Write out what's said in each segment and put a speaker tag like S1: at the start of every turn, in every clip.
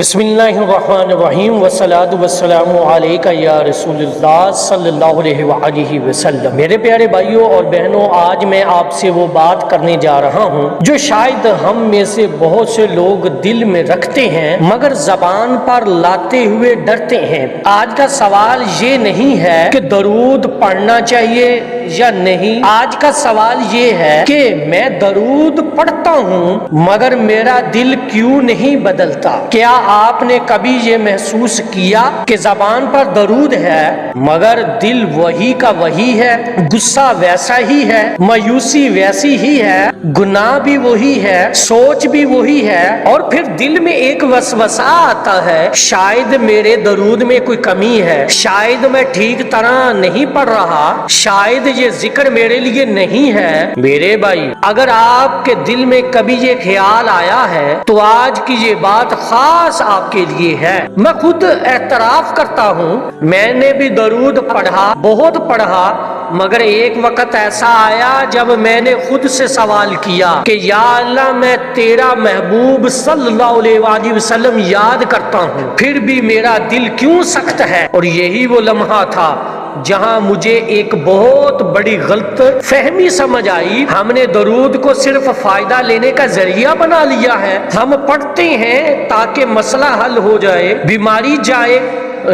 S1: بسم اللہ الرحمن الرحیم والصلاۃ والسلام علیکہ یا رسول اللہ صلی اللہ علیہ وآلہ وسلم۔ میرے پیارے بھائیوں اور بہنوں، آج میں آپ سے وہ بات کرنے جا رہا ہوں جو شاید ہم میں سے بہت سے لوگ دل میں رکھتے ہیں مگر زبان پر لاتے ہوئے ڈرتے ہیں۔ آج کا سوال یہ نہیں ہے کہ درود پڑھنا چاہیے یا نہیں، آج کا سوال یہ ہے کہ میں درود پڑھتا ہوں مگر میرا دل کیوں نہیں بدلتا۔ کیا آپ نے کبھی یہ محسوس کیا کہ زبان پر درود ہے مگر دل وہی کا وہی ہے، غصہ ویسا ہی ہے، مایوسی ویسی ہی ہے، گناہ بھی وہی ہے، سوچ بھی وہی ہے، اور پھر دل میں ایک وسوسہ آتا ہے شاید میرے درود میں کوئی کمی ہے، شاید میں ٹھیک طرح نہیں پڑھ رہا، شاید یہ ذکر میرے لیے نہیں ہے۔ میرے بھائی، اگر آپ کے دل میں کبھی یہ خیال آیا ہے تو آج کی یہ بات خاص آپ کے لیے ہے۔ میں خود اعتراف کرتا ہوں، میں نے بھی درود پڑھا، بہت پڑھا، مگر ایک وقت ایسا آیا جب میں نے خود سے سوال کیا کہ یا اللہ، میں تیرا محبوب صلی اللہ علیہ وآلہ وسلم یاد کرتا ہوں، پھر بھی میرا دل کیوں سخت ہے۔ اور یہی وہ لمحہ تھا جہاں مجھے ایک بہت بڑی غلط فہمی سمجھ آئی۔ ہم نے درود کو صرف فائدہ لینے کا ذریعہ بنا لیا ہے۔ ہم پڑھتے ہیں تاکہ مسئلہ حل ہو جائے، بیماری جائے،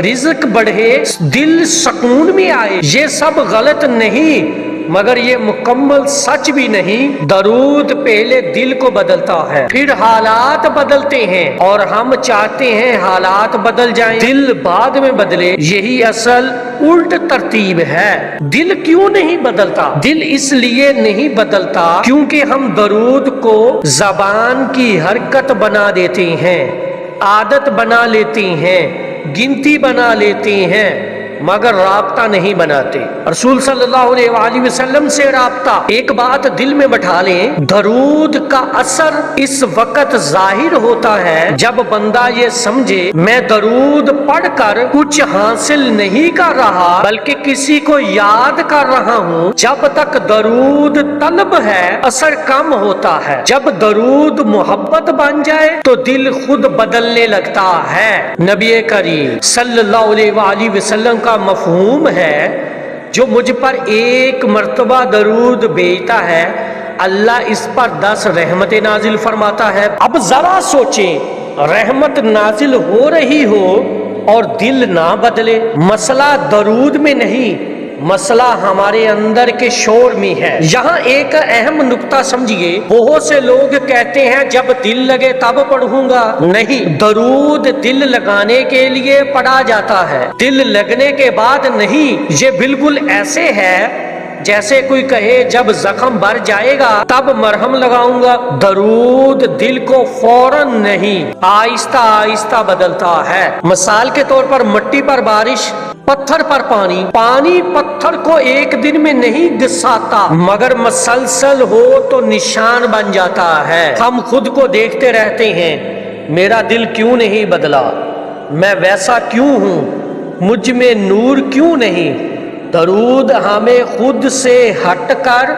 S1: رزق بڑھے، دل سکون میں آئے۔ یہ سب غلط نہیں مگر یہ مکمل سچ بھی نہیں۔ درود پہلے دل کو بدلتا ہے، پھر حالات بدلتے ہیں، اور ہم چاہتے ہیں حالات بدل جائیں، دل بعد میں بدلے۔ یہی اصل الٹ ترتیب ہے۔ دل کیوں نہیں بدلتا؟ دل اس لیے نہیں بدلتا کیونکہ ہم درود کو زبان کی حرکت بنا دیتے ہیں، عادت بنا لیتے ہیں، گنتی بنا لیتے ہیں، مگر رابطہ نہیں بناتے۔ رسول صلی اللہ علیہ وآلہ وسلم سے رابطہ۔ ایک بات دل میں بٹھا لیں، درود کا اثر اس وقت ظاہر ہوتا ہے جب بندہ یہ سمجھے میں درود پڑھ کر کچھ حاصل نہیں کر رہا بلکہ کسی کو یاد کر رہا ہوں۔ جب تک درود طلب ہے اثر کم ہوتا ہے، جب درود محبت بن جائے تو دل خود بدلنے لگتا ہے۔ نبی کریم صلی اللہ علیہ وآلہ وسلم کا مفہوم ہے جو مجھ پر ایک مرتبہ درود بھیجتا ہے اللہ اس پر 10 رحمتیں نازل فرماتا ہے۔ اب ذرا سوچیں، رحمت نازل ہو رہی ہو اور دل نہ بدلے۔ مسئلہ درود میں نہیں، مسئلہ ہمارے اندر کے شور میں ہے۔ یہاں ایک اہم نکتہ سمجھیے، بہت سے لوگ کہتے ہیں جب دل لگے تب پڑھوں گا۔ نہیں، درود دل لگانے کے لیے پڑھا جاتا ہے، دل لگنے کے بعد نہیں۔ یہ بالکل ایسے ہے جیسے کوئی کہے جب زخم بھر جائے گا تب مرہم لگاؤں گا۔ درود دل کو فوراً نہیں، آہستہ آہستہ بدلتا ہے۔ مثال کے طور پر مٹی پر بارش، پتھر پر پانی۔ پانی پتھر کو ایک دن میں نہیں گھساتا مگر مسلسل ہو تو نشان بن جاتا ہے۔ ہم خود کو دیکھتے رہتے ہیں، میرا دل کیوں نہیں بدلا، میں ویسا کیوں ہوں، مجھ میں نور کیوں نہیں۔ درود ہمیں خود سے ہٹ کر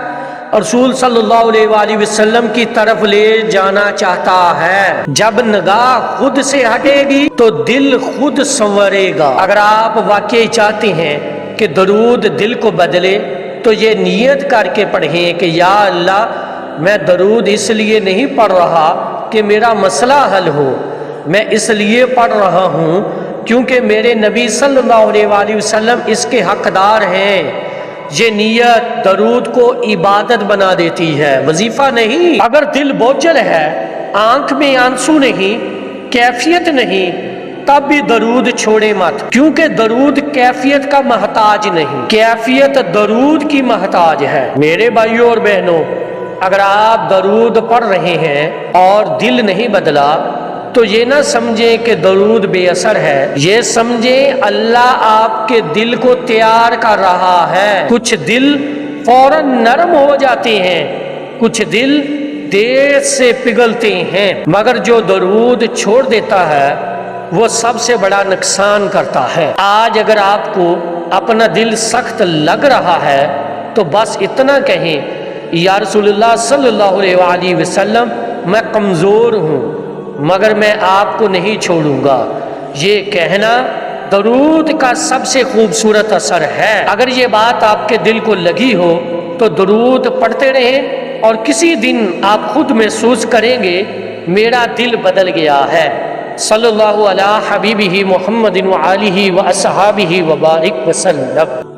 S1: رسول صلی اللہ علیہ وآلہ وسلم کی طرف لے جانا چاہتا ہے۔ جب نگاہ خود سے ہٹے گی تو دل خود سنورے گا۔ اگر آپ واقعی چاہتے ہیں کہ درود دل کو بدلے تو یہ نیت کر کے پڑھیں کہ یا اللہ، میں درود اس لیے نہیں پڑھ رہا کہ میرا مسئلہ حل ہو، میں اس لیے پڑھ رہا ہوں کیونکہ میرے نبی صلی اللہ علیہ وآلہ وسلم اس کے حقدار ہیں۔ یہ نیت درود کو عبادت بنا دیتی ہے، وظیفہ نہیں۔ اگر دل بوجھل ہے، آنکھ میں آنسو نہیں، کیفیت نہیں، تب بھی درود چھوڑے مت، کیونکہ درود کیفیت کا محتاج نہیں، کیفیت درود کی محتاج ہے۔ میرے بھائیوں اور بہنوں، اگر آپ درود پڑھ رہے ہیں اور دل نہیں بدلا تو یہ نہ سمجھیں کہ درود بے اثر ہے، یہ سمجھیں اللہ آپ کے دل کو تیار کر رہا ہے۔ کچھ دل فوراً نرم ہو جاتے ہیں، کچھ دل دیر سے پگھلتے ہیں، مگر جو درود چھوڑ دیتا ہے وہ سب سے بڑا نقصان کرتا ہے۔ آج اگر آپ کو اپنا دل سخت لگ رہا ہے تو بس اتنا کہیں یا رسول اللہ صلی اللہ علیہ وآلہ وسلم، میں کمزور ہوں، مگر میں آپ کو نہیں چھوڑوں گا۔ یہ کہنا درود کا سب سے خوبصورت اثر ہے۔ اگر یہ بات آپ کے دل کو لگی ہو تو درود پڑھتے رہیں، اور کسی دن آپ خود محسوس کریں گے میرا دل بدل گیا ہے۔ صلی اللہ علی حبیبہ محمد وآلہ وصحابہ وبارک وسلم۔